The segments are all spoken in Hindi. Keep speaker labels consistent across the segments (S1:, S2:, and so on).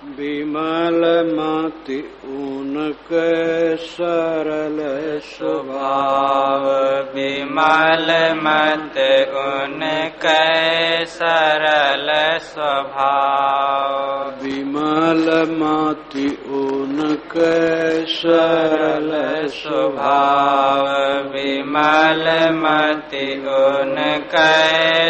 S1: विमल मति उनके सरल स्वभाव।
S2: विमल मत उनके सरल स्वभाव।
S1: विमल मति उनके सरल स्वभाव।
S2: विमल मति उनके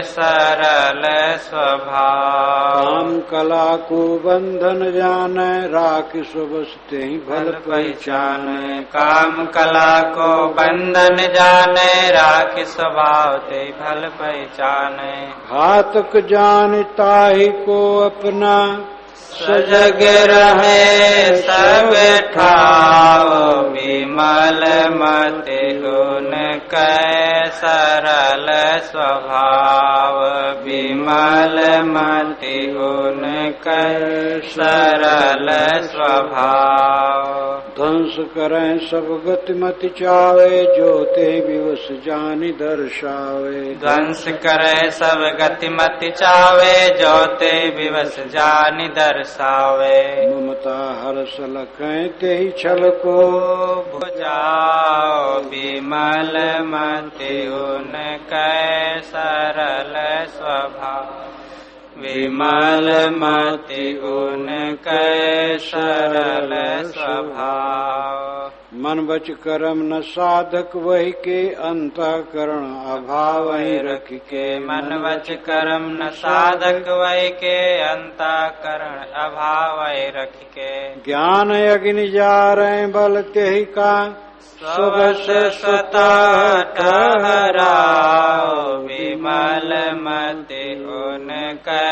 S2: सरल स्वभाव।
S1: काम कला को बंधन जाने राख सुबसते ही भल
S2: पहचाने। काम कला को बंधन जाने राख स्वभाव ते भल पहचाने।
S1: घातक जानता ही को अपना
S2: सजग रहे सब ठाव। विमल मति उनके सरल स्वभाव। विमल मति उनके सरल स्वभाव।
S1: ध्वंस करें सब गति मति चावे जो ते विवश जानि दर्शावे।
S2: ध्वंस करे सब गति मति चावे जो ते विवश जानि दर्शावे।
S1: ममता हर्ष लखें ते ही छल को
S2: बुझाओ। विमल मति उनके सरल स्वभाव। विमल मति उनके सरल स्वभाव।
S1: मन बच कर्म न साधक वही के अंतःकरण अभाव ही रख के।
S2: मन वच कर्म न साधक वही के अंतःकरण अभाव ही रख के।
S1: ज्ञान अग्नि जा रहे बल ते ही का
S2: स्वश स्वतः ठहराओ। विमल मति उनके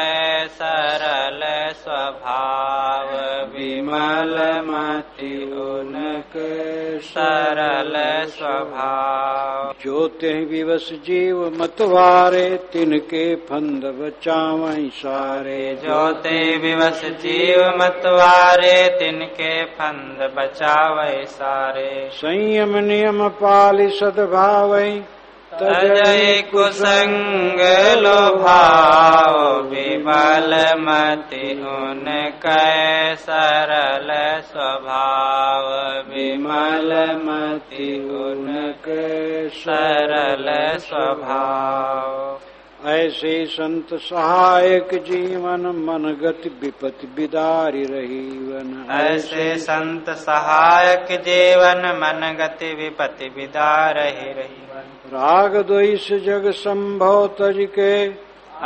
S2: सरल स्वभाव। विमल मति उनके सरल स्वभाव।
S1: जो ते विवश जीव मतवारे तिनके फंद बचावहीं सारे।
S2: जो ते विवश जीव मतवारे तिनके फंद बचावे सारे।
S1: संयम नियम पालि सद्भावै
S2: तजय कुसंग लोभाव। विमल मति उनके सरल स्वभाव। विमल मति उनके सरल स्वभाव।
S1: ऐसे संत सहायक जीवन मन गति विपत्ति बिदारी रहीवन।
S2: ऐसे संत सहायक जीवन मन गति विपत्ति बिदार ही रहीवन।
S1: राग द्वेष जग संभव तज के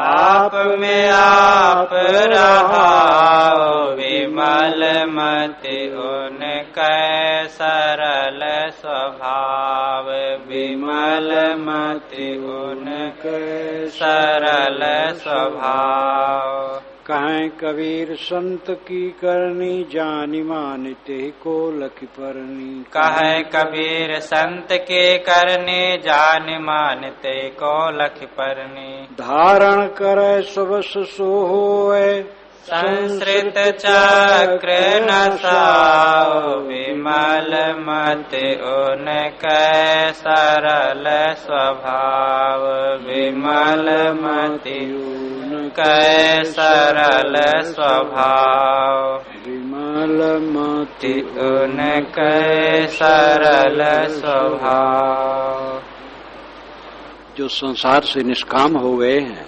S2: आप में आप रहाओ। विमल मति उनके सरल स्वभाव। विमल मति उनके सरल स्वभाव।
S1: कहें कबीर संत की करनी जानी मानते को लखी परनी।
S2: कहे कबीर संत के करनी जान मानते को लख परनी।
S1: धारण करे सबस सो होए
S2: संसृत चक्र नसाओ। विमल मति उनके सरल स्वभाव। विमल मति उनके सरल स्वभाव।
S1: विमल मति
S2: उनके सरल स्वभाव।
S1: जो संसार से निष्काम हो गए हैं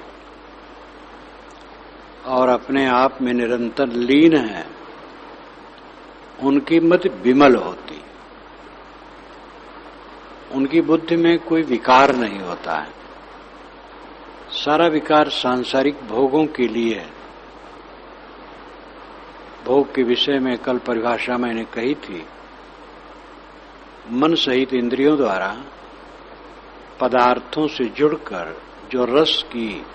S1: और अपने आप में निरंतर लीन है, उनकी मति विमल होती। उनकी बुद्धि में कोई विकार नहीं होता है। सारा विकार सांसारिक भोगों के लिए है। भोग के विषय में कल परिभाषा मैंने कही थी। मन सहित इंद्रियों द्वारा पदार्थों से जुड़कर जो रस की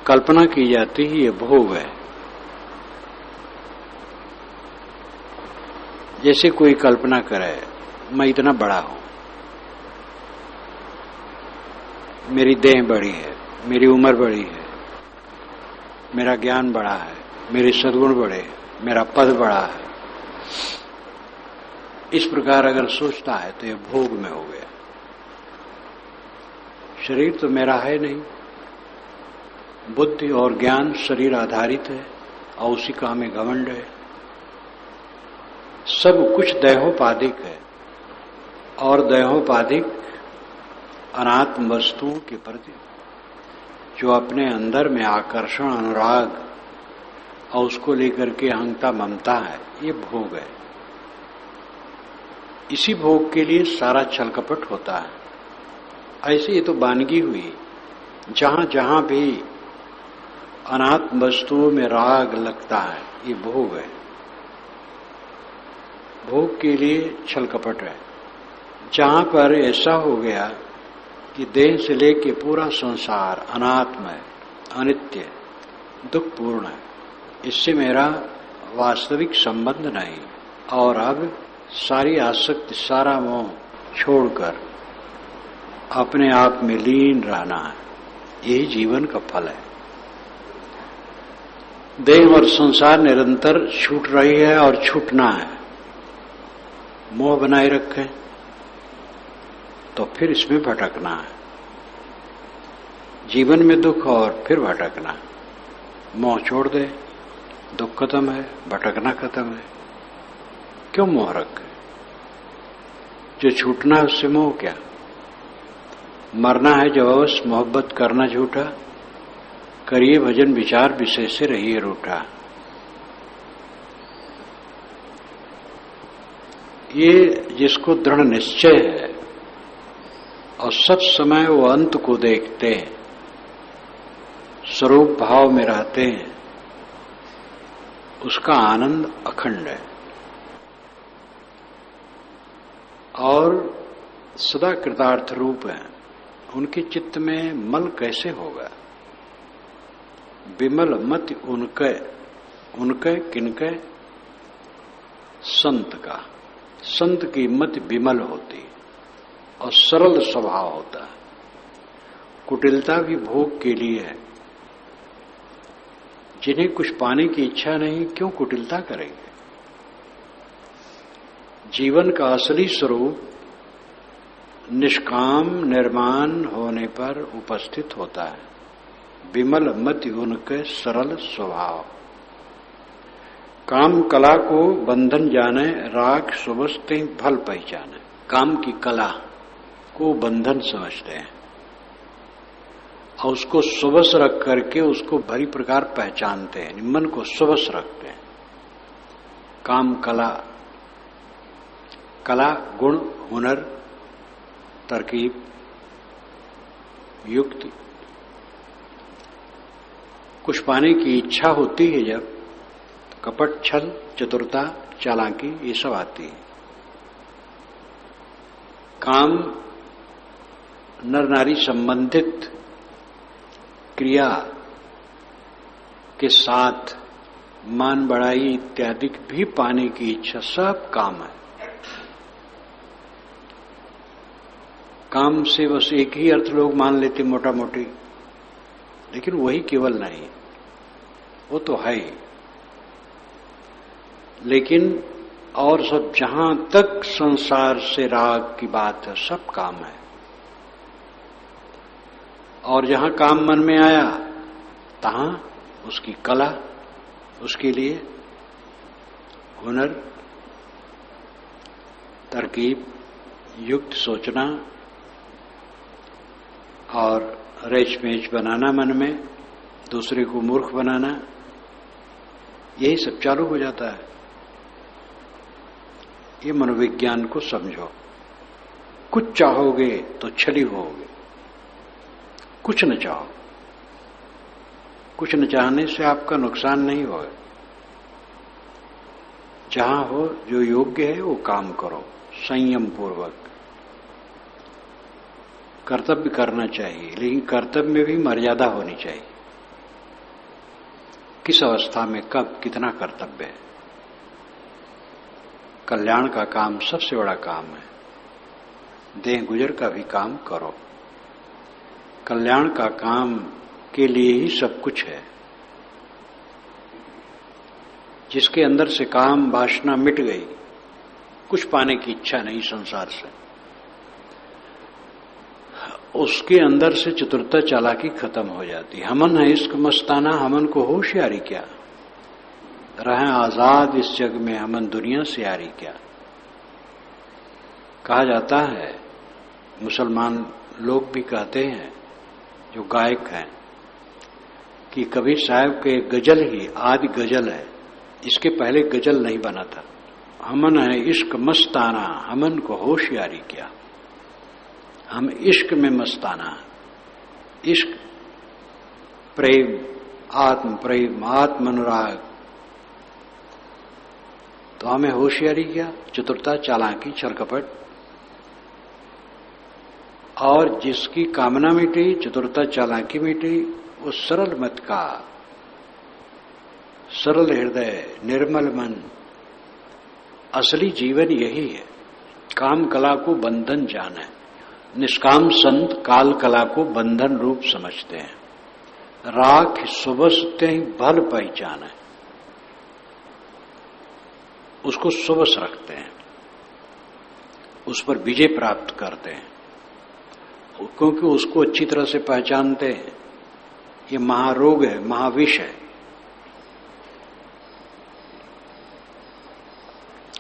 S1: कल्पना की जाती है, ये भोग है। जैसे कोई कल्पना करे, मैं इतना बड़ा हूं, मेरी देह बड़ी है, मेरी उम्र बड़ी है, मेरा ज्ञान बड़ा है, मेरे सद्गुण बड़े हैं, मेरा पद बड़ा है। इस प्रकार अगर सोचता है तो ये भोग में हो गया। शरीर तो मेरा है नहीं, बुद्धि और ज्ञान शरीर आधारित है, और उसी का हमें घमंड है। सब कुछ दैहोपाधिक है और दैहोपाधिक अनात्म वस्तुओं के प्रति जो अपने अंदर में आकर्षण, अनुराग और उसको लेकर के अहंता ममता है, ये भोग है। इसी भोग के लिए सारा छल कपट होता है। ऐसे ये तो वानगी हुई, जहां जहां भी अनात्म वस्तुओं में राग लगता है, ये भोग है। भोग के लिए छल कपट है। जहां पर ऐसा हो गया कि देह से लेके पूरा संसार अनात्म है, अनित्य है, दुखपूर्ण है, इससे मेरा वास्तविक संबंध नहीं, और अब सारी आसक्ति, सारा मोह छोड़कर अपने आप में लीन रहना है, यही जीवन का फल है। देह और संसार निरंतर छूट रही है और छूटना है। मोह बनाए रखे तो फिर इसमें भटकना है। जीवन में दुख और फिर भटकना। मोह छोड़ दे, दुख खत्म है, भटकना खत्म है। क्यों मोह रखे? जो छूटना है उससे मोह क्या? मरना है जब अवश्य मोहब्बत करना झूठा, करिए भजन विचार विषय से रहिए रूठा। ये जिसको दृढ़ निश्चय है और सब समय वो अंत को देखते हैं, स्वरूप भाव में रहते हैं, उसका आनंद अखंड है और सदा कृतार्थ रूप है। उनके चित्त में मल कैसे होगा? विमल मत उनके किनके? संत का। संत की मत विमल होती और सरल स्वभाव होता है। कुटिलता भी भोग के लिए है। जिन्हें कुछ पाने की इच्छा नहीं, क्यों कुटिलता करेंगे? जीवन का असली स्वरूप निष्काम निर्माण होने पर उपस्थित होता है। विमल मति उनके सरल स्वभाव। काम कला को बंधन जाने, राग सुबस्ते फल पहचाने। काम की कला को बंधन समझते हैं और उसको सुबस रख करके उसको भली प्रकार पहचानते हैं। मन को सुबस रखते हैं। काम कला, कला गुण, हुनर, तरकीब, युक्ति। कुछ पाने की इच्छा होती है जब, कपट, छल, चतुरता, चालाकी ये सब आती है। काम नर नारी संबंधित क्रिया के साथ मान बढ़ाई इत्यादि भी पाने की इच्छा, सब काम है। काम से बस एक ही अर्थ लोग मान लेते मोटा मोटी, लेकिन वही केवल नहीं, वो तो है ही, लेकिन और सब जहां तक संसार से राग की बात है सब काम है। और जहां काम मन में आया तहां उसकी कला, उसके लिए हुनर, तरकीब, युक्त सोचना और रेच मेच बनाना, मन में दूसरे को मूर्ख बनाना, यही सब चालू हो जाता है। ये मनोविज्ञान को समझो। कुछ चाहोगे तो छली होगे, कुछ न चाहो। कुछ न चाहने से आपका नुकसान नहीं होगा। जहां हो जो योग्य है वो काम करो, संयम पूर्वक। कर्तव्य करना चाहिए, लेकिन कर्तव्य में भी मर्यादा होनी चाहिए। किस अवस्था में कब कितना कर्तव्य है। कल्याण का काम सबसे बड़ा काम है। देह गुजर का भी काम करो। कल्याण का काम के लिए ही सब कुछ है। जिसके अंदर से काम वासना मिट गई, कुछ पाने की इच्छा नहीं संसार से, उसके अंदर से चतुरता चालाकी खत्म हो जाती। हमन है इश्क मस्ताना, हमन को होशियारी क्या। रहें आजाद इस जग में, अमन दुनिया से यारी क्या। कहा जाता है, मुसलमान लोग भी कहते हैं जो गायक हैं कि कबीर साहब के गजल ही आदि गजल है, इसके पहले गजल नहीं बना था। हमन है इश्क मस्ताना, हमन को होशियारी क्या। हम इश्क में मस्ताना, इश्क प्रेम, आत्म प्रेम, आत्म अनुराग, तो हमें होशियारी क्या, चतुरता, चालाकी, छलकपट। और जिसकी कामना मिटी, चतुरता चालाकी मिटी, वो सरल मत का, सरल हृदय, निर्मल मन। असली जीवन यही है। काम कला को बंधन जाने, निष्काम संत काल कला को बंधन रूप समझते हैं। राख सुबसते ही भल पहचाने, उसको सुबस रखते हैं, उस पर विजय प्राप्त करते हैं, क्योंकि उसको अच्छी तरह से पहचानते हैं। ये महारोग है, महाविष है।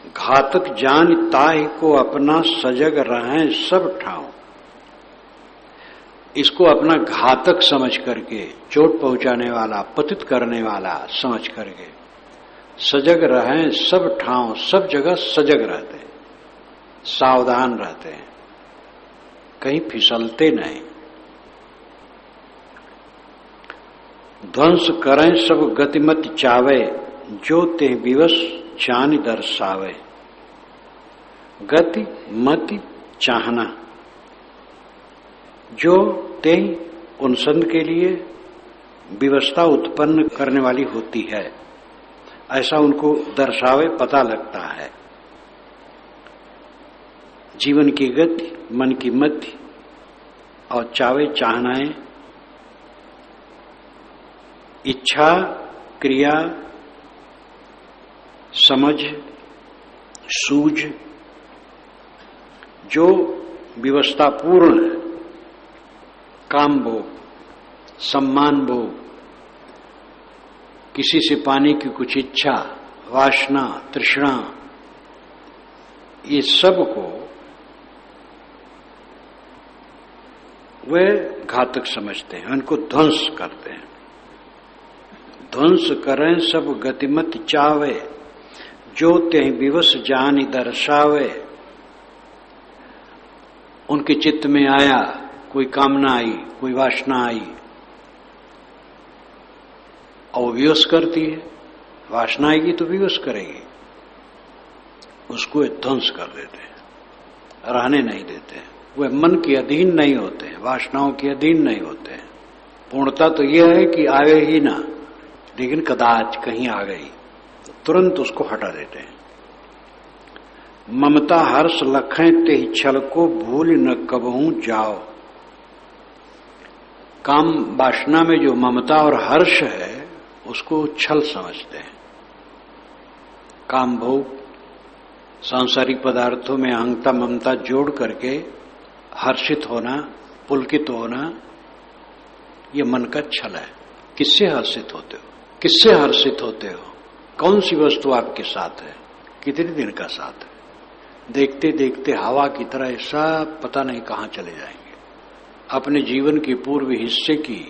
S1: घातक जान ताहि को अपना, सजग रहें सब ठाव। इसको अपना घातक समझ करके, चोट पहुंचाने वाला, पतित करने वाला समझ करके सजग रहें सब ठाव, सब जगह सजग रहते हैं, सावधान रहते हैं, कहीं फिसलते नहीं। ध्वंस करें सब गतिमत चावे, जो ते विवश जान दर्शावे। गति मति चाहना, जो ते उन संत के लिए विवशता उत्पन्न करने वाली होती है, ऐसा उनको दर्शावे, पता लगता है। जीवन की गति, मन की मति और चावे, चाहनाएं, इच्छा, क्रिया, समझ, सूझ, जो विवशता पूर्ण है, काम भोग, सम्मान भोग, किसी से पाने की कुछ इच्छा, वासना, तृष्णा, ये सब को वे घातक समझते हैं, उनको ध्वंस करते हैं। ध्वंस करें सब गतिमत चावे, जो ते विवश जान दर्शावे। उनके चित्त में आया, कोई कामना आई, कोई वासना आई, और विवश करती है। वासना आएगी तो विवश करेगी, उसको ध्वंस कर देते हैं, रहने नहीं देते हैं। वे मन के अधीन नहीं होते हैं, वासनाओं के अधीन नहीं होते हैं। पूर्णता तो यह है कि आवे ही ना, लेकिन कदाच कहीं आ गई तो तुरंत उसको हटा देते हैं। ममता हर्ष लखें ते छल को, भूल न कबहू जाओ। काम वासना में जो ममता और हर्ष है, उसको छल समझते हैं। काम भोग, सांसारिक पदार्थों में अहंता ममता जोड़ करके हर्षित होना, पुलकित होना, ये मन का छल है। किससे हर्षित होते हो, किससे हर्षित होते हो, कौन सी वस्तु आपके साथ है, कितने दिन का साथ है। देखते देखते हवा की तरह ये सब पता नहीं कहां चले जाएंगे। अपने जीवन के पूर्व हिस्से की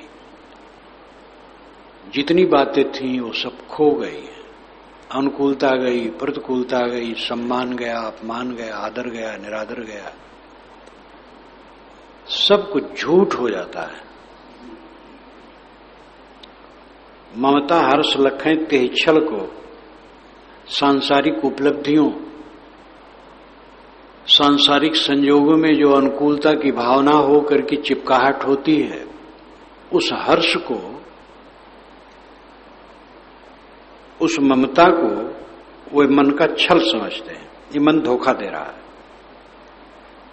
S1: जितनी बातें थीं वो सब खो गई। अनुकूलता गई, प्रतिकूलता गई, सम्मान गया, अपमान गया, आदर गया, निरादर गया, सब कुछ झूठ हो जाता है। ममता हर्ष लखें ते छल को, सांसारिक उपलब्धियों, सांसारिक संयोगों में जो अनुकूलता की भावना हो करके चिपकाहट होती है, उस हर्ष को, उस ममता को वे मन का छल समझते हैं। ये मन धोखा दे रहा है,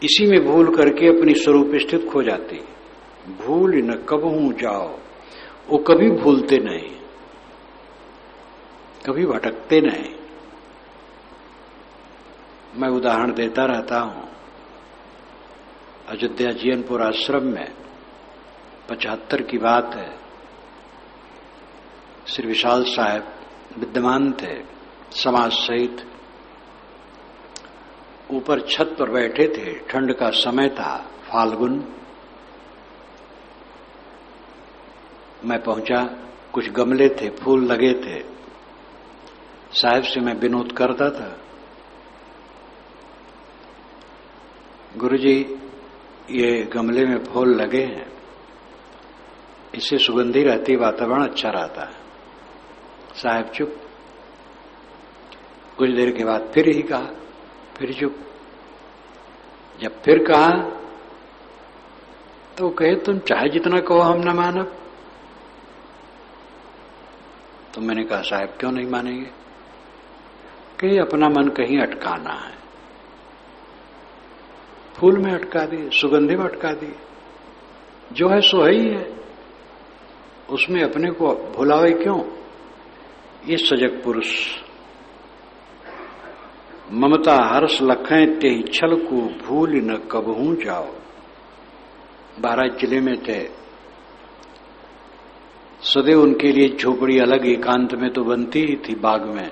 S1: इसी में भूल करके अपनी स्वरूप स्थित खो जाती। भूल न कबहू जाओ, वो कभी भूलते नहीं, कभी भटकते नहीं। मैं उदाहरण देता रहता हूं। अयोध्या जीयनपुर आश्रम में 75 की बात है। श्री विशाल साहब विद्यमान थे समाज सहित। ऊपर छत पर बैठे थे, ठंड का समय था, फाल्गुन। मैं पहुंचा, कुछ गमले थे, फूल लगे थे। साहब से मैं विनोद करता था, गुरुजी ये गमले में फूल लगे हैं, इससे सुगंधी रहती, वातावरण अच्छा रहता है। साहब चुप। कुछ देर के बाद फिर ही कहा, फिर चुप। जब फिर कहा तो कहे तुम चाहे जितना कहो हम न मानब। तो मैंने कहा साहब क्यों नहीं मानेंगे? कि अपना मन कहीं अटकाना है। फूल में अटका दिए, सुगंधी में अटका दिए, जो है सो ही है, उसमें अपने को भुलावे क्यों? ये सजग पुरुष ममता हर्ष लखें ते छल को भूल न कबहू जाओ। महाराज जिले में थे, सदैव उनके लिए झोपड़ी अलग एकांत में तो बनती ही थी। बाग में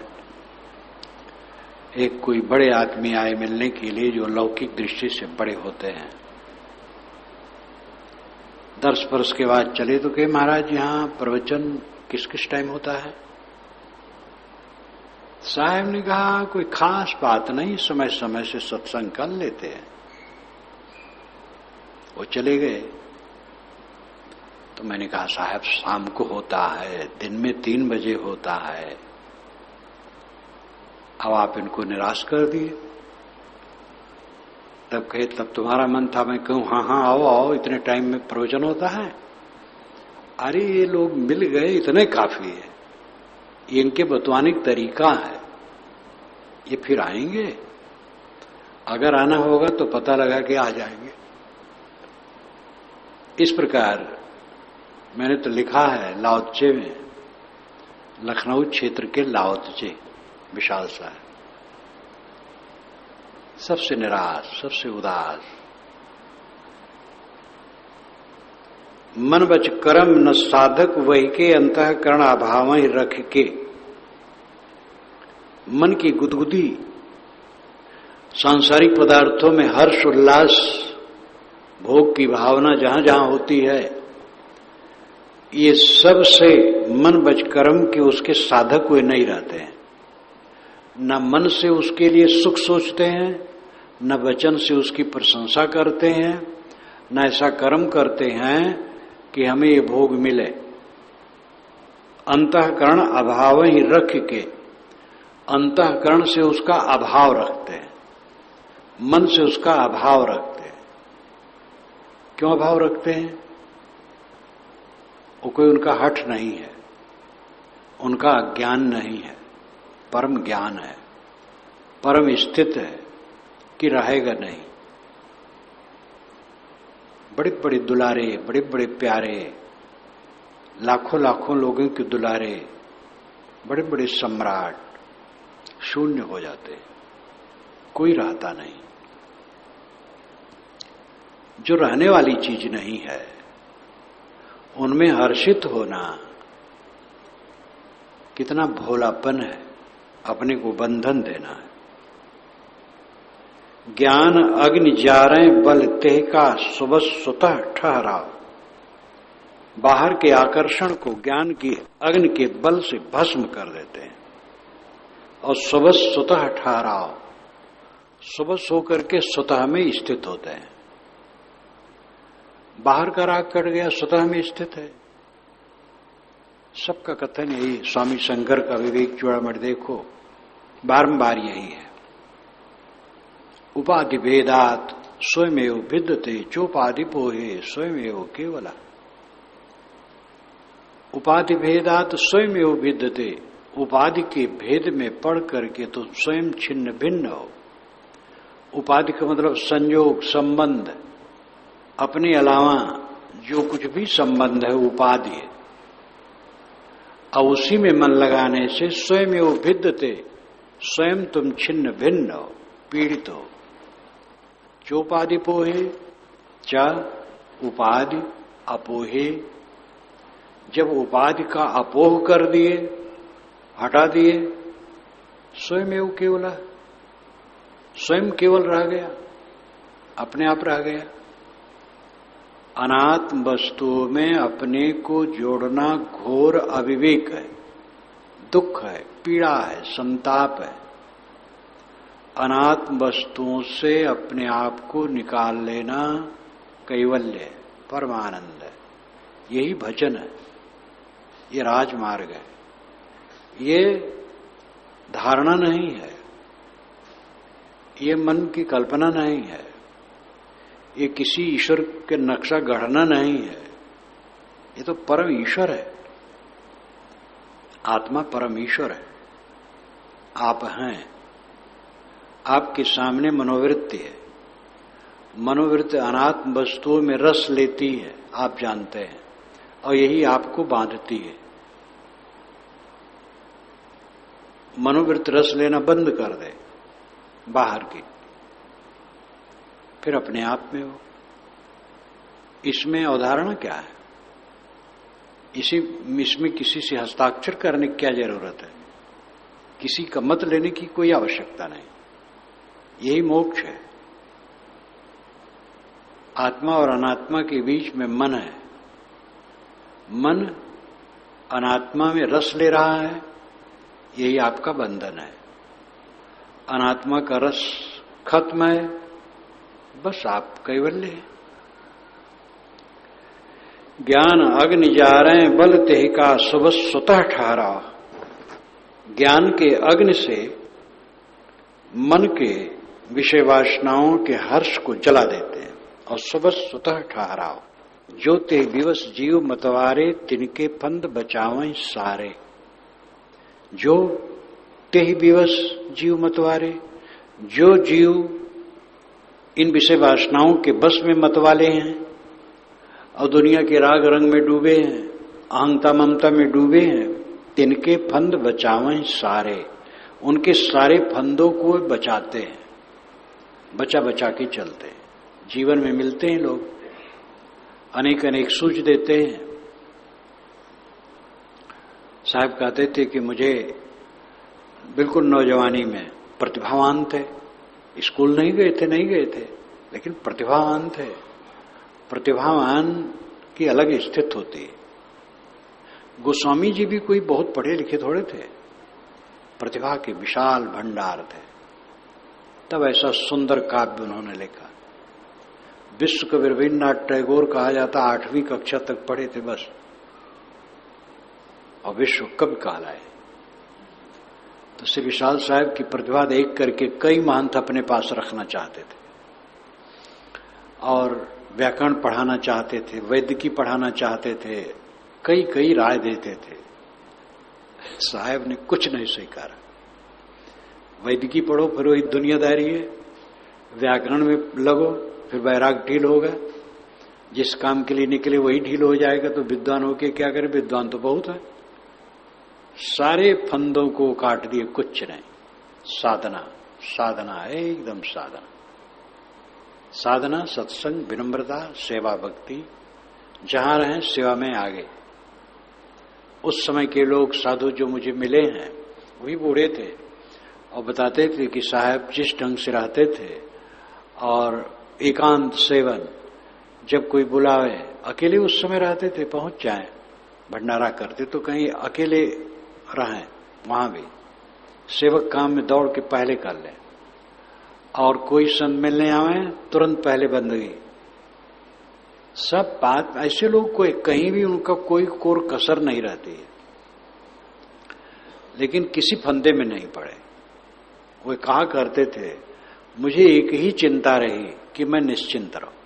S1: एक कोई बड़े आदमी आए मिलने के लिए, जो लौकिक दृष्टि से बड़े होते हैं। 10 वर्ष के बाद चले तो कहे महाराज यहाँ प्रवचन किस किस टाइम होता है? साहब ने कहा कोई खास बात नहीं, समय समय से सत्संग कर लेते हैं। वो चले गए। तो मैंने कहा साहब शाम को होता है, दिन में 3 बजे होता है, अब आप इनको निराश कर दिए। तब कहे तब तुम्हारा मन था, मैं कहूं हाँ हाँ आओ आओ, इतने टाइम में प्रवचन होता है। अरे ये लोग मिल गए, इतने काफी है, ये इनके बतवाने का तरीका है, ये फिर आएंगे। अगर आना होगा तो पता लगा के आ जाएंगे। इस प्रकार मैंने तो लिखा है लाओत्से में, लखनऊ क्षेत्र के लाओत्से विशाल साहब, सबसे निराश, सबसे उदास। मन बच कर्म न साधक वही के अंतःकरण अभाव ही रख के। मन की गुदगुदी सांसारिक पदार्थों में हर्ष उल्लास भोग की भावना जहां जहां होती है, ये सब से मन बच कर्म के उसके साधक वे नहीं रहते हैं। न मन से उसके लिए सुख सोचते हैं, न वचन से उसकी प्रशंसा करते हैं, न ऐसा कर्म करते हैं कि हमें ये भोग मिले। अंतःकरण अभाव ही रख के, अंतःकरण से उसका अभाव रखते हैं, मन से उसका अभाव रखते हैं। क्यों अभाव रखते हैं? वो कोई उनका हठ नहीं है, उनका अज्ञान नहीं है, परम ज्ञान है, परम स्थित है कि रहेगा नहीं। बड़े बड़े दुलारे, बड़े बड़े प्यारे, लाखों लाखों लोगों के दुलारे, बड़े बड़े सम्राट शून्य हो जाते, कोई रहता नहीं। जो रहने वाली चीज नहीं है उनमें हर्षित होना कितना भोलापन है, अपने को बंधन देना है। ज्ञान अग्नि जारे बल तेह का सुबह स्वतः ठहराओ। बाहर के आकर्षण को ज्ञान की अग्नि के बल से भस्म कर देते हैं और सुबह स्वतः ठहराओ, सुबह होकर के स्वतः में स्थित होते हैं। बाहर का राग कट गया, स्वतः में स्थित है। सबका कथन यही, स्वामी शंकर का विवेक चूड़ामणि देखो, बारंबार यही है। उपाधि भेदात स्वयमेव भिद्यते चोपाधि पोहे स्वयमेव केवला। उपाधि भेदात स्वयमेव भिद्यते, उपाधि के भेद में पढ़ करके तो स्वयं छिन्न भिन्न हो। उपाधि का मतलब संयोग, संबंध, अपने अलावा जो कुछ भी संबंध है उपाधि है। और उसी में मन लगाने से स्वयं वो भिद्यते, स्वयं तुम छिन्न भिन्न हो, पीड़ित हो। चोपाधि पोहे च उपाधि अपोहे। जब उपाधि का अपोह कर दिए, हटा दिए, स्वयं एवं केवल, स्वयं केवल रह गया, अपने आप रह गया। अनात्म वस्तुओं में अपने को जोड़ना घोर अविवेक है, दुख है, पीड़ा है, संताप है। अनात्म वस्तुओं से अपने आप को निकाल लेना कैवल्य है, परमानंद है। यही भजन है, ये राजमार्ग है। ये धारणा नहीं है, ये मन की कल्पना नहीं है, ये किसी ईश्वर के नक्शा गढ़ना नहीं है, ये तो परम ईश्वर है। आत्मा परम ईश्वर है, आप हैं। आपके सामने मनोवृत्ति है, मनोवृत्ति अनात्म वस्तुओं में रस लेती है, आप जानते हैं, और यही आपको बांधती है। मनोवृत्ति रस लेना बंद कर दे बाहर की, फिर अपने आप में हो। इसमें अवधारणा क्या है? इसमें किसी से हस्ताक्षर करने की क्या जरूरत है? किसी का मत लेने की कोई आवश्यकता नहीं। यही मोक्ष है। आत्मा और अनात्मा के बीच में मन है। मन अनात्मा में रस ले रहा है, यही आपका बंधन है। अनात्मा का रस खत्म है, बस आप कैवल्य हैं। ज्ञान अग्नि जारे बल तेह का सुबह स्वतः ठहरा। ज्ञान के अग्नि से मन के विषय वासनाओं के हर्ष को जला देते हैं और सुबह स्वतः ठहराओ। जो ते विवश जीव मतवारे तिनके फंद बचावें सारे। जो ते विवश जीव मतवारे, जो जीव इन विषय वासनाओं के बस में मतवाले हैं और दुनिया के राग रंग में डूबे हैं, अहंता ममता में डूबे हैं, तिनके फंद बचावें सारे। उनके सारे फंदों को बचाते हैं, बचा बचा के चलते हैं। जीवन में मिलते हैं लोग, अनेक अनेक सूझ देते हैं। साहब कहते थे कि मुझे बिल्कुल नौजवानी में प्रतिभावान थे, स्कूल नहीं गए थे, लेकिन प्रतिभावान थे। प्रतिभावान की अलग स्थिति होती है। गोस्वामी जी भी कोई बहुत पढ़े लिखे थोड़े थे, प्रतिभा के विशाल भंडार थे। तब ऐसा सुंदर काव्य उन्होंने लिखा। विश्व कवि रविन्द्रनाथ टैगोर कहा जाता, 8वीं कक्षा तक पढ़े थे बस, और विश्व कवि कहलाए। तो श्री विशाल साहब की प्रतिभा देख करके कई महंत अपने पास रखना चाहते थे और व्याकरण पढ़ाना चाहते थे, वैदिकी पढ़ाना चाहते थे, कई राय देते थे। साहब ने कुछ नहीं स्वीकारा। वैदिकी पढ़ो फिर वही दुनियादारी है, व्याकरण में लगो फिर वैराग ढील होगा, जिस काम के लिए निकले वही ढील हो जाएगा, तो विद्वान होके क्या करे? विद्वान तो बहुत है। सारे फंदों को काट दिए, कुछ नहीं। साधना, साधना है, एकदम साधना। साधना, सत्संग, विनम्रता, सेवा, भक्ति, जहां रहें सेवा में आगे। उस समय के लोग साधु जो मुझे मिले हैं वही बूढ़े थे और बताते थे कि साहब जिस ढंग से रहते थे और एकांत सेवन, जब कोई बुलावे, अकेले उस समय रहते थे, पहुंच जाएं, भंडारा करते तो कहीं अकेले रहें, वहां भी सेवक काम में दौड़ के पहले कर लें, और कोई संत मिलने आवे तुरंत पहले बंदगी। सब बात ऐसे लोग कोई कहीं भी उनका कोई कोर कसर नहीं रहती है, लेकिन किसी फंदे में नहीं पड़े। वो कहा करते थे, मुझे एक ही चिंता रही कि मैं निश्चिंत रहूं।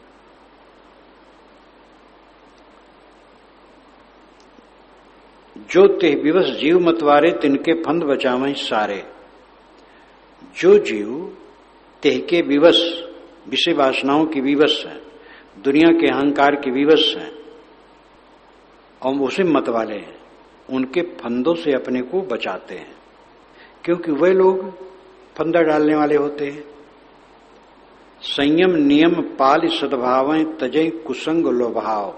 S1: जो ते विवश जीव मतवारे तिनके फंद बचावें सारे। जो जीव तेह के विवश, विषय वासनाओं की विवश हैं, दुनिया के अहंकार के विवश हैं और उसे मत वाले हैं, उनके फंदों से अपने को बचाते हैं, क्योंकि वे लोग फंदा डालने वाले होते हैं। संयम नियम पाल सद्भावें तजय कुसंग लोभाव।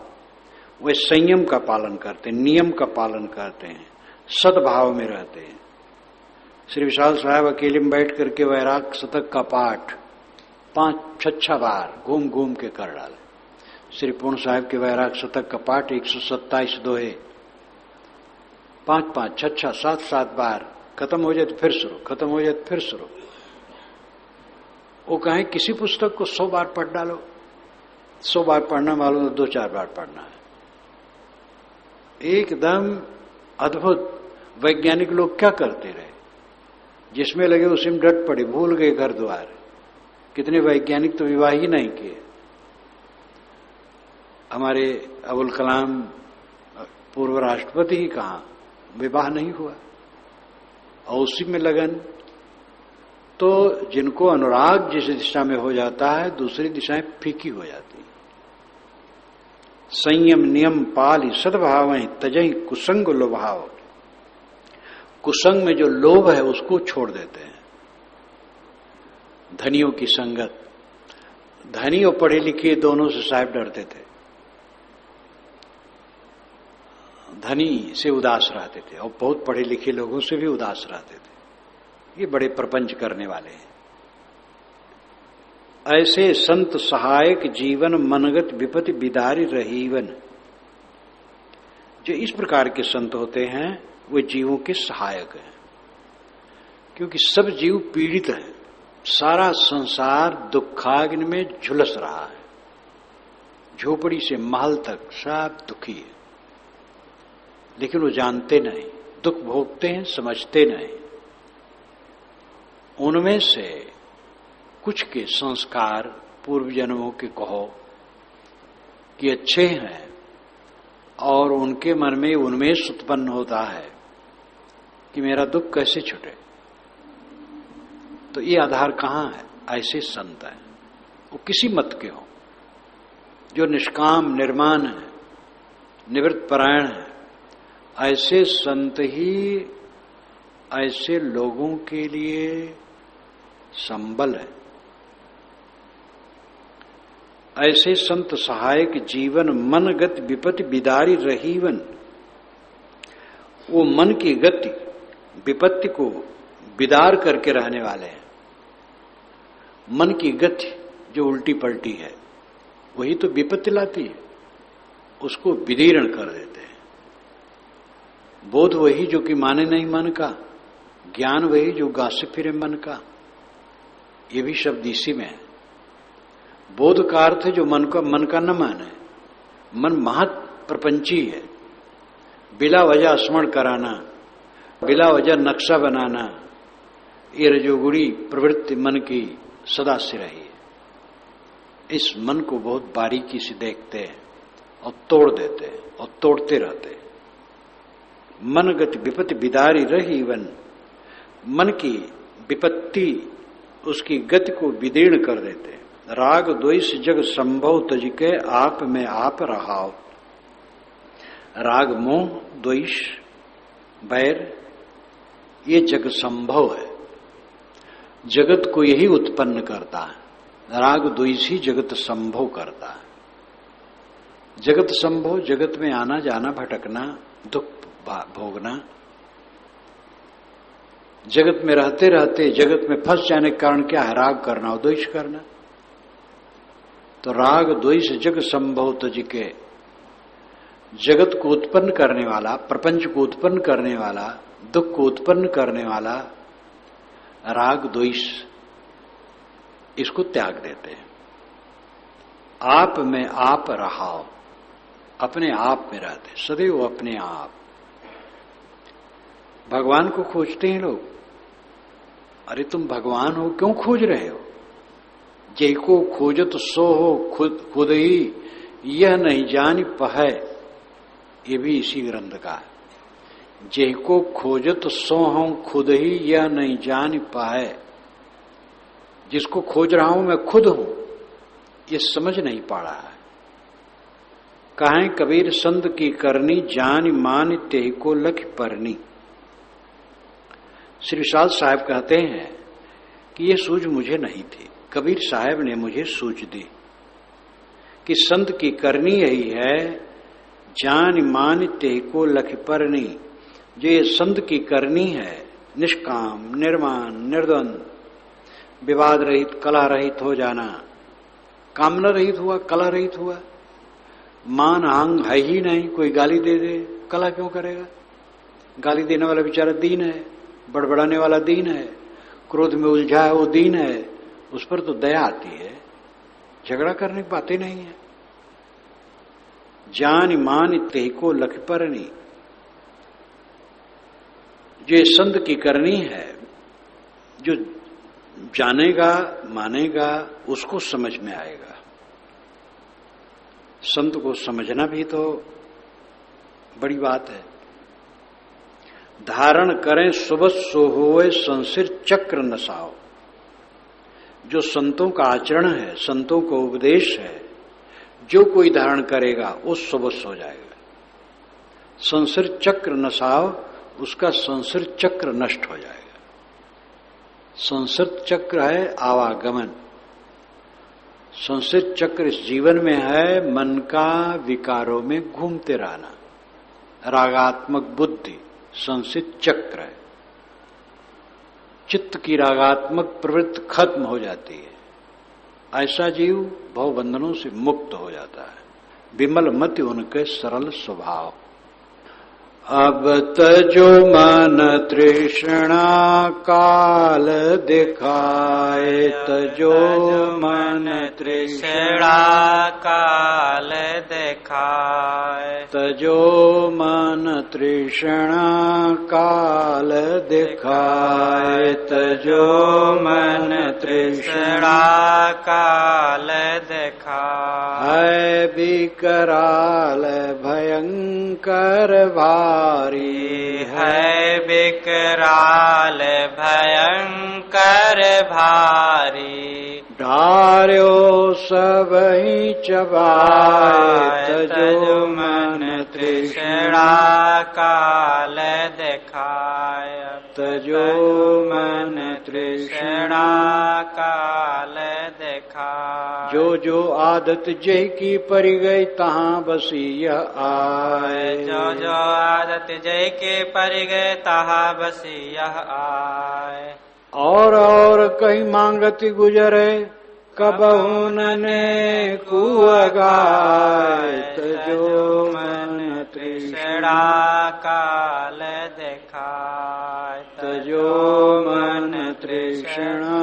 S1: वे संयम का पालन करते हैं, नियम का पालन करते हैं, सद्भाव में रहते हैं, श्री विशाल साहब अकेले में बैठ करके वैराग शतक का पाठ 5-6 बार घूम घूम के कर डाले। श्री पूर्ण साहब के वैराग शतक का पाठ 127 दोहे 5-5, 6-6, 7-7 बार, खत्म हो जाए तो फिर शुरू, खत्म हो जाए तो फिर शुरू। वो कहें किसी पुस्तक को 100 बार पढ़ डालो, 100 बार पढ़ना मालूम तो 2-4 बार पढ़ना है। एकदम अद्भुत। वैज्ञानिक लोग क्या करते रहे, जिसमें लगे उसी में डट पड़े, भूल गए घर द्वार। कितने वैज्ञानिक तो विवाह ही नहीं किए। हमारे अबुल कलाम पूर्व राष्ट्रपति ही कहा, विवाह नहीं हुआ और उसी में लगन। तो जिनको अनुराग जिस दिशा में हो जाता है, दूसरी दिशाएं फीकी हो जाती। संयम नियम पाली सद्भावें तजई कुसंग लोभाव। कुसंग में जो लोभ है उसको छोड़ देते हैं। धनियों की संगत, धनी और पढ़े लिखे दोनों से साहब डरते थे। धनी से उदास रहते थे और बहुत पढ़े लिखे लोगों से भी उदास रहते थे। ये बड़े प्रपंच करने वाले हैं। ऐसे संत सहायक जीवन मनगत विपत्ति बिदारी रहीवन। जो इस प्रकार के संत होते हैं वे जीवों के सहायक हैं, क्योंकि सब जीव पीड़ित हैं। सारा संसार दुखाग्नि में झुलस रहा है। झोपड़ी से महल तक सब दुखी है, लेकिन वो जानते नहीं, दुख भोगते हैं, समझते नहीं। उनमें से कुछ के संस्कार पूर्व जन्मों के कहो कि अच्छे हैं और उनके मन में उन्मेष उत्पन्न होता है कि मेरा दुख कैसे छूटे। तो ये आधार कहाँ है? ऐसे संत हैं, वो किसी मत के हो, जो निष्काम निर्माण है, निवृत्त परायण है। ऐसे संत ही ऐसे लोगों के लिए संबल है। ऐसे संत सहायक जीवन मन गति विपत्ति बिदारी रहीवन। वो मन की गति विपत्ति को बिदार करके रहने वाले हैं। मन की गति जो उल्टी पलटी है वही तो विपत्ति लाती है, उसको विदीर्ण कर देते हैं। बोध वही जो कि माने नहीं मन का, ज्ञान वही जो गासे फिरे मन का। ये भी शब्द इसी में है। बोध का अर्थ है जो मन का न माने। मन महत प्रपंची है। बिला वजह स्मरण कराना, बिला वजह नक्शा बनाना, ये रजोगुणी प्रवृत्ति मन की सदा से रही है। इस मन को बहुत बारीकी से देखते हैं और तोड़ देते हैं और तोड़ते रहते हैं। मन गति विपत्ति बिदारी रहीवन। मन की विपत्ति उसकी गति को विदीर्ण कर देते हैं। राग द्वेष जग संभव तजिके आप में आप रहाओ। राग मोह द्वेष बैर ये जग संभव है, जगत को यही उत्पन्न करता है। राग द्वेष ही जगत संभव करता है। जगत संभव, जगत में आना जाना, भटकना, दुख भोगना। जगत में रहते रहते जगत में फंस जाने के कारण क्या है? राग करना और द्वेष करना। तो राग द्वेष जग संभव तजिके, जगत को उत्पन्न करने वाला, प्रपंच को उत्पन्न करने वाला, दुख को उत्पन्न करने वाला राग द्वेष, इसको त्याग देते हैं। आप में आप रहाओ, अपने आप में रहते, सदैव अपने आप। भगवान को खोजते हैं लोग। अरे तुम भगवान हो, क्यों खोज रहे हो? जय को खोजत सो हो खुद ही, यह नहीं जान पहै। ये भी इसी ग्रंथ का है। जय को खोजत सो हो खुद ही, यह नहीं जान पाए। जिसको खोज रहा हूं मैं खुद हूं, ये समझ नहीं पा रहा है। कहें कबीर संत की करनी, जान मान तेह को लख परनी। श्री विशाल साहब कहते हैं कि ये सूझ मुझे नहीं थी, कबीर साहब ने मुझे सूझ दी कि संत की करनी यही है, जान मान तेह को लख परनी। जो ये संत की करनी है, निष्काम, निर्माण, निर्द्वंद, विवाद रहित, कलह रहित हो जाना। कामना रहित हुआ, कलह रहित हुआ। मान अहंग है ही नहीं, कोई गाली दे दे कलह क्यों करेगा? गाली देने वाला बेचारा दीन है, बड़बड़ाने वाला दीन है, क्रोध में उलझा है वो दीन है, उस पर तो दया आती है, झगड़ा करने की बातें नहीं है। जान मान ते को लख परनी, जो संत की करनी है, जो जानेगा मानेगा उसको समझ में आएगा। संत को समझना भी तो बड़ी बात है। धारण करें सुबह सोहोए संसिर चक्र नसाओ। जो संतों का आचरण है, संतों का उपदेश है, जो कोई धारण करेगा वो सुबह हो जाएगा। संसिर चक्र नसाओ, उसका संसिर चक्र नष्ट हो जाएगा। संसिर चक्र है आवागमन। संसिर चक्र इस जीवन में है मन का विकारों में घूमते रहना। रागात्मक बुद्धि संसित चक्र है। चित्त की रागात्मक प्रवृत्ति खत्म हो जाती है। ऐसा जीव भवबंधनों से मुक्त हो जाता है। विमल मति उनके सरल स्वभाव। अब तजो मन तृष्णा काल दिखाए, तजो मन तृष्णा
S2: काल दिखाए,
S1: तजो मन तृष्णा काल दिखाए, तजो मन तृष्णा
S2: काल दिखाए।
S1: है विकराल भयंकर भारी,
S2: है विकराल भयंकर भारी।
S1: डार्यो सब ही चबाए, तजो मन तृष्णा
S2: काल दिखाए,
S1: तजो मन तृष्णा
S2: काल दिखाए।
S1: जो जो आदत जय की परि गई तहाँ बसी यह आए,
S2: जो जो आदत जय के परि गए तहाँ बसी यह आए।
S1: और कहीं मांगती गुजरे कबहू ने कुअगाए, तजो मन तृष्णा
S2: काल दिखाए,
S1: तजो मन तृष्णा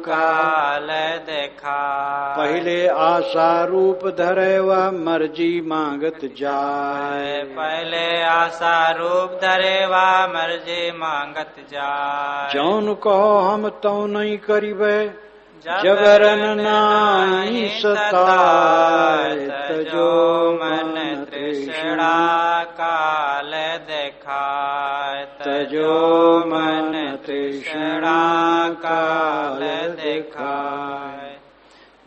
S2: काल दिखाए।
S1: पहले आशा रूप धरे वह मर्जी मांगत जाए,
S2: पहले आशा रूप धरे वा मर्जी मांगत जाए।
S1: जौन कहो हम तौ नहीं करिबे, जबरन नाई सताए, तजो मन तृष्णा
S2: काल दिखाए,
S1: तजो मन तृष्णा काल दिखाए।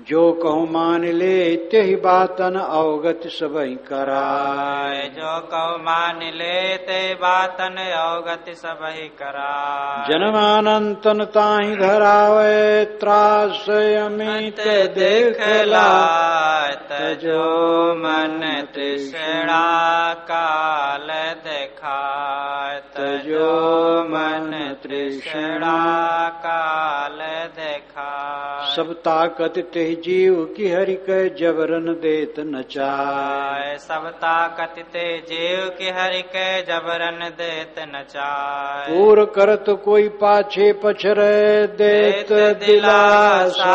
S1: जो कहूँ मान ले तेहि बातन अवगत सबई कराए,
S2: जो कहूँ मान ले ते बातन अवगत सबही कराए।
S1: जन्मानंतन ताहि धरावे, त्रास अमित देख लाए,
S2: तजो मन तृष्णा काल दिखाए,
S1: तजो मन तृष्णा
S2: काल दिखाए।
S1: सब ताकत ते जीव की हरि कह जबरन देत नचाए,
S2: सब ताकत ते जीव की हरि के जबरन देत नचाए।
S1: पूर करत कोई पाछे पछरे, देत दिलासा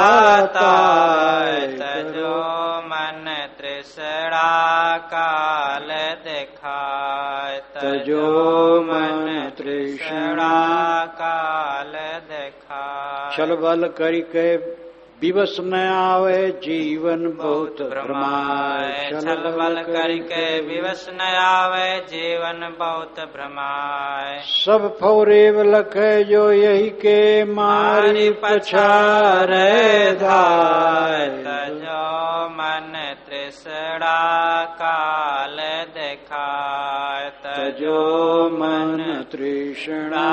S1: ताए,
S2: तजो मन तृष्णा काल दिखाए,
S1: तजो मन तृष्णा
S2: काल दिखाए।
S1: छल बल करि के विवश न आवे, जीवन बहुत भ्रमाए,
S2: छल बल करके विवश न आवे, जीवन बहुत भ्रमाए।
S1: सब फौरेव लखे जो यही के मारी पछारे धाय,
S2: तजो मन तृष्णा काल दिखाए,
S1: तजो मन तृष्णा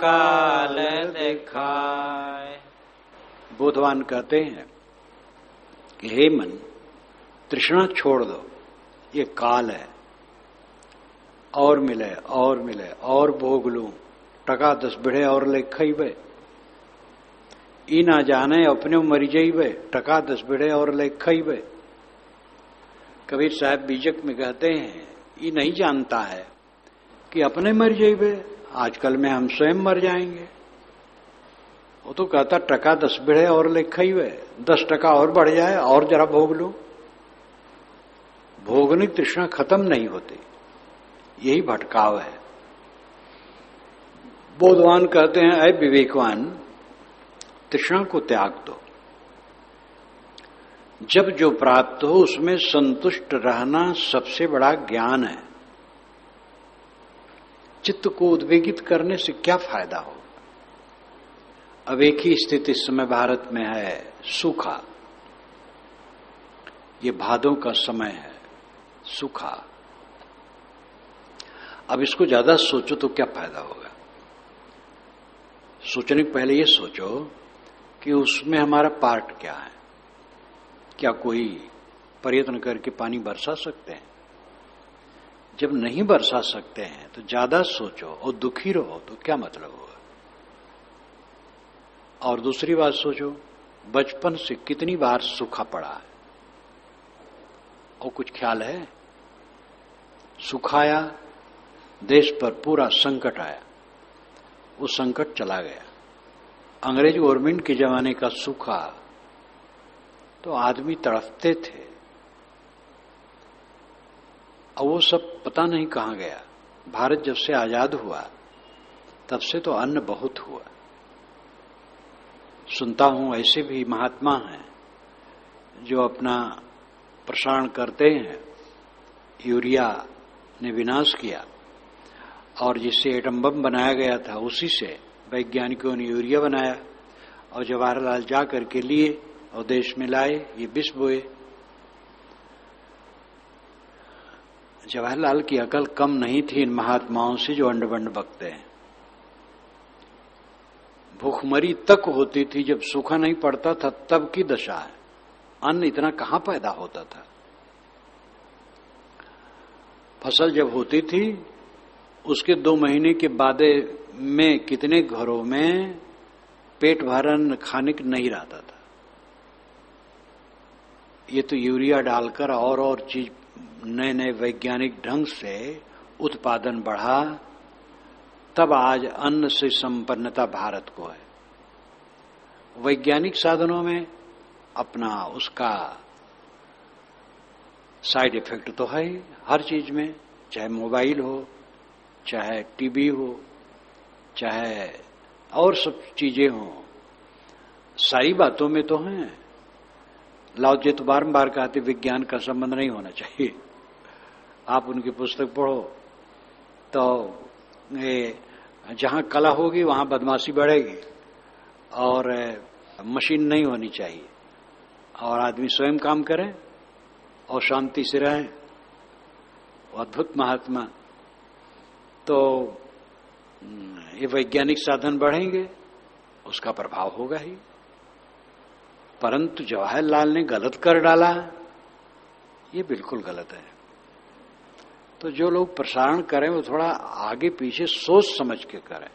S1: काल दिखाए। बोधवान कहते हैं कि हे मन, तृष्णा छोड़ दो, ये काल है, और मिले और मिले और भोग लूं, टका 10 बिढ़े और ले खइबे, ई ना जाने अपने मरी जइबे, टका 10 बिढ़े और ले खइबे। कबीर साहब बीजक में कहते हैं, ये नहीं जानता है कि अपने मर जइबे, आजकल में हम स्वयं मर जाएंगे। वो तो कहता टका 10 बिढ़े और ले खइबे, 10 टका और बढ़ जाए और जरा भोग लो। भोगनी तृष्णा खत्म नहीं होती, यही भटकाव है। बोधवान कहते हैं, ऐ विवेकवान, तृष्णा को त्याग दो। जब जो प्राप्त हो उसमें संतुष्ट रहना सबसे बड़ा ज्ञान है। चित्त को उद्वेगित करने से क्या फायदा हो। अब एक ही स्थिति इस समय भारत में है, सूखा। ये भादों का समय है, सूखा। अब इसको ज्यादा सोचो तो क्या फायदा होगा। सोचने के पहले ये सोचो कि उसमें हमारा पार्ट क्या है। क्या कोई प्रयत्न करके पानी बरसा सकते हैं? जब नहीं बरसा सकते हैं तो ज्यादा सोचो और दुखी रहो तो क्या मतलब होगा। और दूसरी बात सोचो, बचपन से कितनी बार सूखा पड़ा है और कुछ ख्याल है? सुखाया, देश पर पूरा संकट आया, वो संकट चला गया। अंग्रेज गवर्नमेंट के जमाने का सूखा तो आदमी तड़पते थे, और वो सब पता नहीं कहां गया। भारत जब से आजाद हुआ तब से तो अन्न बहुत हुआ। सुनता हूं ऐसे भी महात्मा हैं जो अपना प्रसारण करते हैं, यूरिया ने विनाश किया, और जिससे एटम बम बनाया गया था उसी से वैज्ञानिकों ने यूरिया बनाया, और जवाहरलाल जा करके लिए और देश में लाए, ये विष बोए। जवाहरलाल की अकल कम नहीं थी इन महात्माओं से जो अंड बंड बकते हैं। भूखमरी तक होती थी जब सूखा नहीं पड़ता था, तब की दशा है। अन्न इतना कहां पैदा होता था। फसल जब होती थी उसके 2 महीने के बाद में कितने घरों में पेट भरन खाने को नहीं रहता था। ये तो यूरिया डालकर और चीज नए नए वैज्ञानिक ढंग से उत्पादन बढ़ा, तब आज अन्न से संपन्नता भारत को है। वैज्ञानिक साधनों में अपना उसका साइड इफेक्ट तो है ही हर चीज में, चाहे मोबाइल हो, चाहे टीबी हो, चाहे और सब चीजें हों, सारी बातों में तो हैं। लाओ जी तो बारंबार कहते विज्ञान का संबंध नहीं होना चाहिए। आप उनकी पुस्तक पढ़ो तो जहां कला होगी वहां बदमाशी बढ़ेगी, और मशीन नहीं होनी चाहिए, और आदमी स्वयं काम करे और शांति से रहे। अद्भुत महात्मा। तो ये वैज्ञानिक साधन बढ़ेंगे, उसका प्रभाव होगा ही। परंतु जवाहरलाल ने गलत कर डाला, ये बिल्कुल गलत है। तो जो लोग प्रसारण करें वो थोड़ा आगे पीछे सोच समझ के करें।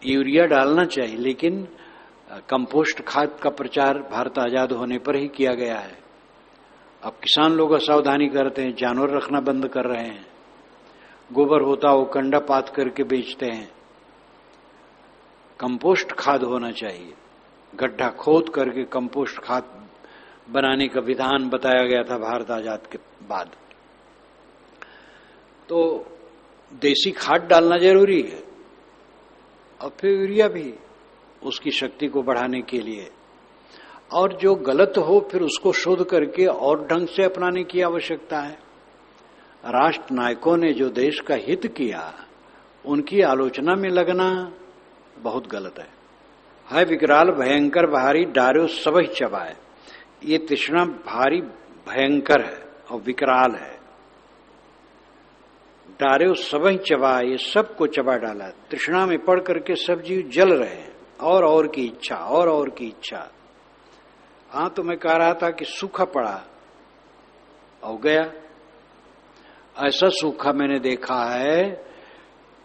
S1: यूरिया डालना चाहिए, लेकिन कंपोस्ट खाद का प्रचार भारत आजाद होने पर ही किया गया है। अब किसान लोग असावधानी करते हैं, जानवर रखना बंद कर रहे हैं। गोबर होता वो कंडा पात करके बेचते हैं। कंपोस्ट खाद होना चाहिए, गड्ढा खोद करके कंपोस्ट खाद बनाने का विधान बताया गया था भारत आजाद के बाद। तो देसी खाद डालना जरूरी है, और फिर यूरिया भी उसकी शक्ति को बढ़ाने के लिए। और जो गलत हो फिर उसको शोध करके और ढंग से अपनाने की आवश्यकता है। राष्ट्र नायकों ने जो देश का हित किया, उनकी आलोचना में लगना बहुत गलत है विकराल भयंकर भारी डार्यो सब ही चबाए। ये तृष्णा भारी भयंकर है और विकराल है। डार्यो सब ही चबाए, ये सबको चबा डाला। तृष्णा में पड़ करके सब जीव जल रहे हैं, और की इच्छा, और की इच्छा। हाँ, तो मैं कह रहा था कि सूखा पड़ा और गया। ऐसा सूखा मैंने देखा है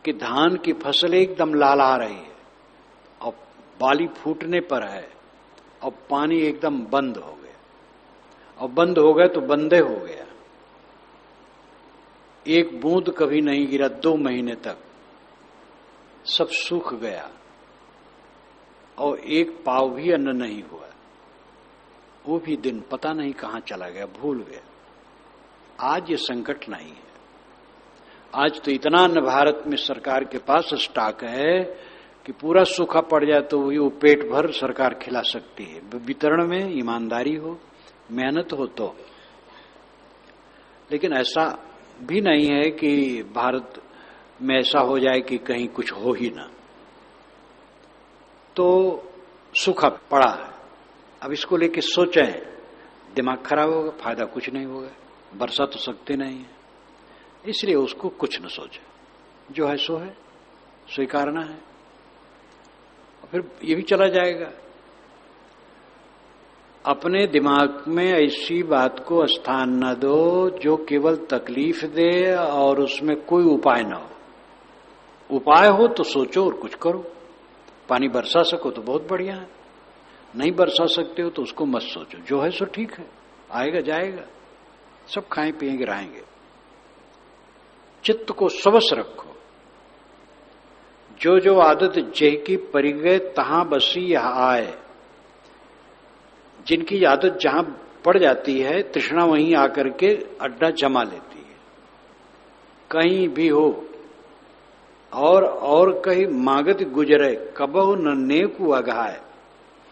S1: कि धान की फसल एकदम लाला रही है और बाली फूटने पर है और पानी एकदम बंद हो गया, और बंद हो गया तो बंदे हो गया, एक बूंद कभी नहीं गिरा 2 महीने तक, सब सूख गया और एक पाव भी अन्न नहीं हुआ। वो भी दिन पता नहीं कहां चला गया, भूल गया। आज ये संकट नहीं है। आज तो इतना अन्न भारत में सरकार के पास स्टॉक है कि पूरा सूखा पड़ जाए तो वो पेट भर सरकार खिला सकती है, वितरण में ईमानदारी हो, मेहनत हो तो। लेकिन ऐसा भी नहीं है कि भारत में ऐसा हो जाए कि कहीं कुछ हो ही ना। तो सूखा पड़ा है, अब इसको लेके सोचें, दिमाग खराब होगा, फायदा कुछ नहीं होगा। वर्षा तो सकते नहीं है, इसलिए उसको कुछ न सोचे, जो है सो है, स्वीकारना है, फिर ये भी चला जाएगा। अपने दिमाग में ऐसी बात को स्थान न दो जो केवल तकलीफ दे और उसमें कोई उपाय न हो। उपाय हो तो सोचो और कुछ करो। पानी बरसा सको तो बहुत बढ़िया है, नहीं बरसा सकते हो तो उसको मत सोचो, जो है सो ठीक है, आएगा जाएगा, सब खाएं पिएंगे रहेंगे। चित्त को सबस रखो, जो जो आदत जय की परिगय तहां बसी यह आए। जिनकी आदत जहां पड़ जाती है, तृष्णा वहीं आकर के अड्डा जमा लेती है। कहीं भी हो और कहीं मांगत गुजरे, कबहु न नेकु अघाए।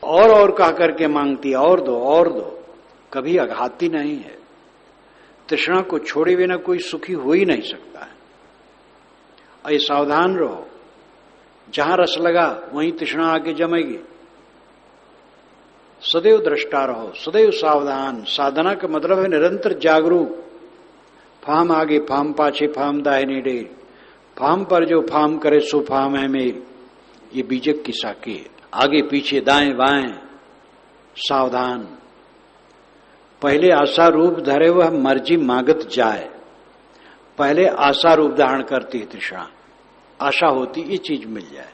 S1: और कह करके मांगती है, और दो, कभी अघाती नहीं है। तृष्णा को छोड़े बिना कोई सुखी हो ही नहीं सकता है। और ये सावधान रहो, जहां रस लगा वहीं तृष्णा आके जमेगी। सदैव दृष्टा रहो, सदैव सावधान। साधना का मतलब है निरंतर जागरूक। फाम आगे, फाम पाछे, फाम दाहिने डेर, फाम पर जो फाम करे सो फाम है मेरी। ये बीजक की साकी है। आगे पीछे दाएं बाएं सावधान। पहले आशा रूप धरे वह मर्जी मांगत जाए। पहले आशा रूप धारण करती है तृष्णा, आशा होती ये चीज मिल जाए,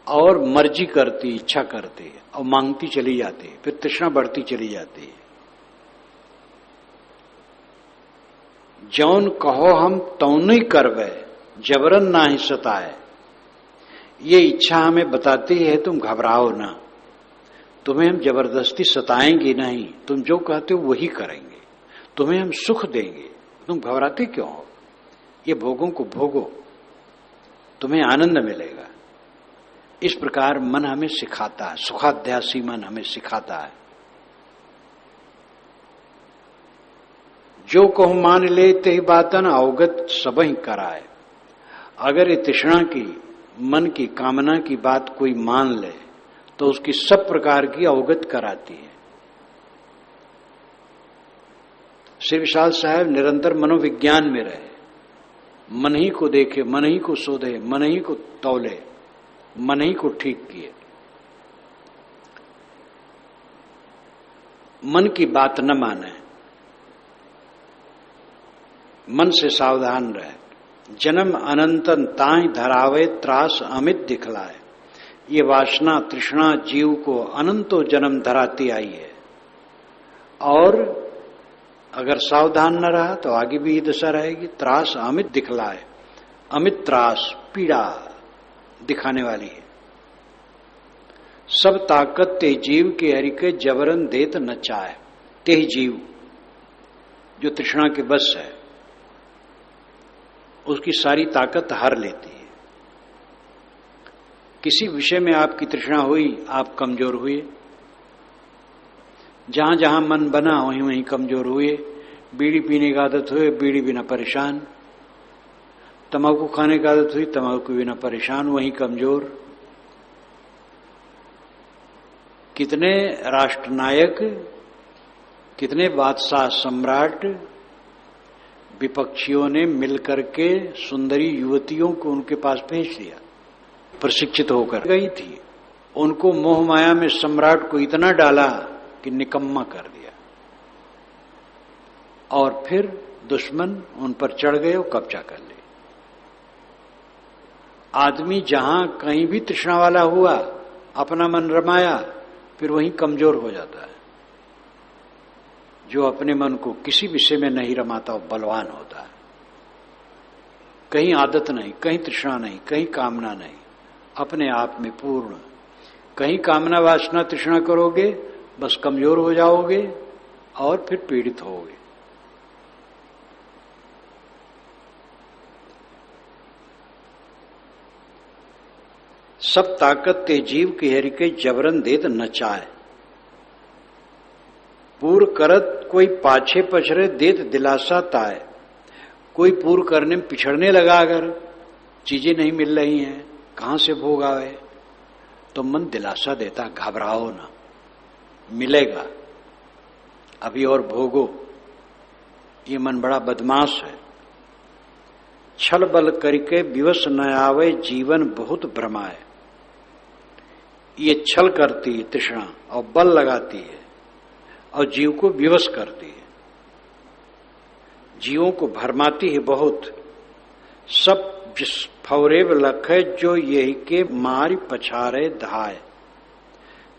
S1: और मर्जी करती, इच्छा करती है और मांगती चली जाती है, फिर तृष्णा बढ़ती चली जाती है। जौन कहो हम तौन ही करवे, जबरन ना ही सताए। ये इच्छा हमें बताती है तुम घबराओ ना, तुम्हें हम जबरदस्ती सताएंगे नहीं, तुम जो कहते हो वही करेंगे, तुम्हें हम सुख देंगे, तुम घबराते क्यों हो? ये भोगों को भोगो, तुम्हें आनंद मिलेगा। इस प्रकार मन हमें सिखाता है, सुखाध्यासी मन हमें सिखाता है। जो कहूं मान ले ते बातन अवगत सब ही कराए। अगर ये तृष्णा की, मन की, कामना की बात कोई मान ले तो उसकी सब प्रकार की अवगत कराती है। श्री विशाल साहब निरंतर मनोविज्ञान में रहे, मन ही को देखे, मन ही को शोधे, मन ही को तौले, मन ही को ठीक किए। मन की बात न माने, मन से सावधान रहे। जन्म अनंतन ताई धरावे त्रास अमित दिखलाए। ये वासना तृष्णा जीव को अनंतो जन्म धराती आई है, और अगर सावधान न रहा तो आगे भी दशा रहेगी। त्रास अमित दिखलाए, अमित त्रास पीड़ा दिखाने वाली है। सब ताकत ते जीव के हरि के जबरन देत न चाहे। ते जीव जो तृष्णा के बस है, उसकी सारी ताकत हर लेती है। किसी विषय में आपकी तृष्णा हुई, आप कमजोर हुए। जहां जहां मन बना वहीं वहीं कमजोर हुए। बीड़ी पीने की आदत हुई, बीड़ी बिना परेशान। तंबाकू खाने की आदत हुई, तंबाकू बिना परेशान, वहीं कमजोर। कितने राष्ट्रनायक, कितने बादशाह सम्राट, विपक्षियों ने मिलकर के सुंदरी युवतियों को उनके पास भेज दिया, प्रशिक्षित होकर गई थी। उनको मोह माया में सम्राट को इतना डाला कि निकम्मा कर दिया, और फिर दुश्मन उन पर चढ़ गए और कब्जा कर ले। आदमी जहां कहीं भी तृष्णा वाला हुआ, अपना मन रमाया, फिर वहीं कमजोर हो जाता है। जो अपने मन को किसी विषय में नहीं रमाता वो बलवान होता है। कहीं आदत नहीं, कहीं तृष्णा नहीं, कहीं कामना नहीं, अपने आप में पूर्ण। कहीं कामना वासना तृष्णा करोगे बस कमजोर हो जाओगे और फिर पीड़ित होगे। सब ताकत ते जीव की हरि के जबरन देत नचाए, पूर्व करत कोई पाछे पछरे देत दिलासा ताए। कोई पूर्व करने में पिछड़ने लगा, अगर चीजें नहीं मिल रही हैं, कहां से भोग आवे, तो मन दिलासा देता, घबराओ ना, मिलेगा, अभी और भोगो। ये मन बड़ा बदमाश है। छल बल करके विवश न आवे, जीवन बहुत भ्रमाए। ये छल करती है तृष्णा और बल लगाती है और जीव को विवश करती है, जीवों को भरमाती है बहुत। सब जिस फौरेब लखे जो यही के मारी पछारे धाय।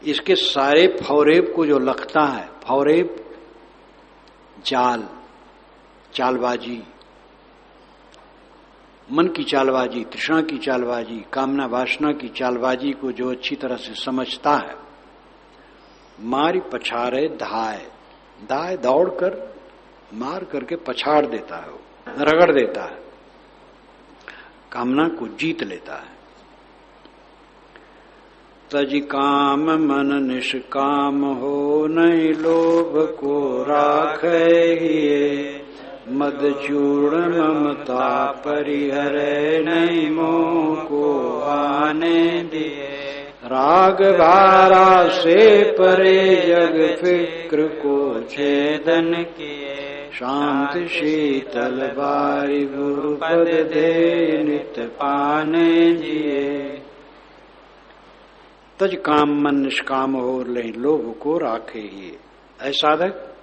S1: इसके सारे फौरेब को जो लखता है, फौरेब जाल, चालबाजी, मन की चालबाजी, तृष्णा की चालबाजी, कामना वासना की चालबाजी को जो अच्छी तरह से समझता है, मारी पछारे धाय। दाय दौड़कर मार करके पछाड़ देता है, वो रगड़ देता है, कामना को जीत लेता है। तज काम मन निष्काम हो, नहीं लोभ को राखे। मद चूर्ण ममता परिहरे, नहीं मोह को आने दिए। राग भारा से परे जग फिक्र को छेदन किए। शांत शीतल बारी गुरु पद दे, नित पाने जिए। तज काम मन निष्काम हो, ले लोभ को राखे ही। ऐ साधक,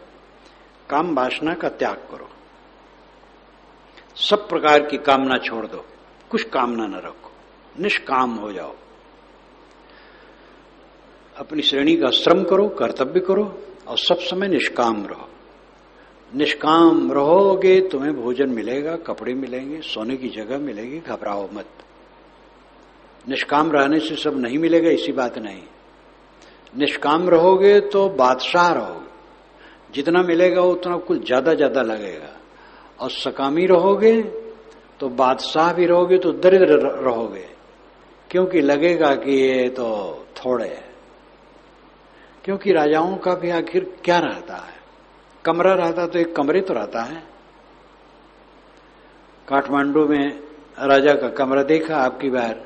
S1: काम वासना का त्याग करो, सब प्रकार की कामना छोड़ दो, कुछ कामना न रखो, निष्काम हो जाओ। अपनी श्रेणी का श्रम करो, कर्तव्य करो और सब समय निष्काम रहो। निष्काम रहोगे तुम्हें भोजन मिलेगा, कपड़े मिलेंगे, सोने की जगह मिलेगी, घबराओ मत। निष्काम रहने से सब नहीं मिलेगा इसी बात नहीं। निष्काम रहोगे तो बादशाह रहोगे, जितना मिलेगा उतना कुछ ज्यादा ज्यादा लगेगा। और सकामी रहोगे तो बादशाह भी रहोगे तो दरिद्र रहोगे, क्योंकि लगेगा कि ये तो थोड़े है। क्योंकि राजाओं का भी आखिर क्या रहता है, कमरा रहता तो एक कमरे तो रहता है। काठमांडू में राजा का कमरा देखा आपकी बार,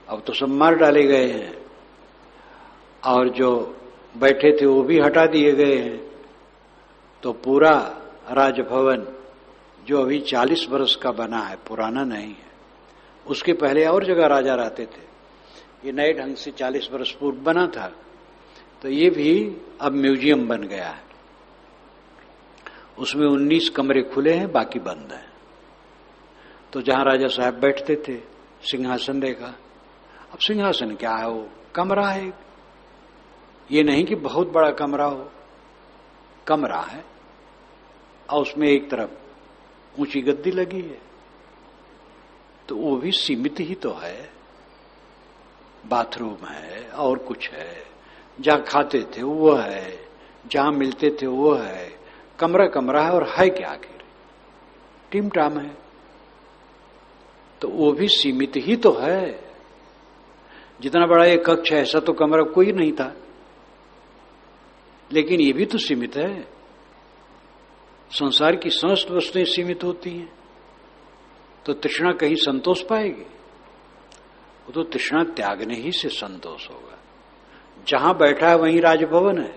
S1: अब तो सब मार डाले गए हैं और जो बैठे थे वो भी हटा दिए गए हैं। तो पूरा राजभवन जो अभी 40 वर्ष का बना है, पुराना नहीं है, उसके पहले और जगह राजा रहते थे, ये नए ढंग से 40 वर्ष पूर्व बना था, तो ये भी अब म्यूजियम बन गया है। उसमें 19 कमरे खुले हैं, बाकी बंद हैं। तो जहां राजा साहब बैठते थे, सिंहासन देखा। अब सिंहासन क्या है, वो कमरा है। ये नहीं कि बहुत बड़ा कमरा हो, कमरा है और उसमें एक तरफ ऊंची गद्दी लगी है, तो वो भी सीमित ही तो है। बाथरूम है और कुछ है, जहां खाते थे वो है, जहां मिलते थे वो है। कमरा कमरा है और है क्या आखिर, टीम टाम है, तो वो भी सीमित ही तो है। जितना बड़ा ये कक्ष है ऐसा तो कमरा कोई नहीं था, लेकिन ये भी तो सीमित है। संसार की समस्त वस्तुएं सीमित होती हैं, तो तृष्णा कहीं संतोष पाएगी? वो तो तृष्णा त्यागने ही से संतोष होगा। जहां बैठा है वहीं राजभवन है।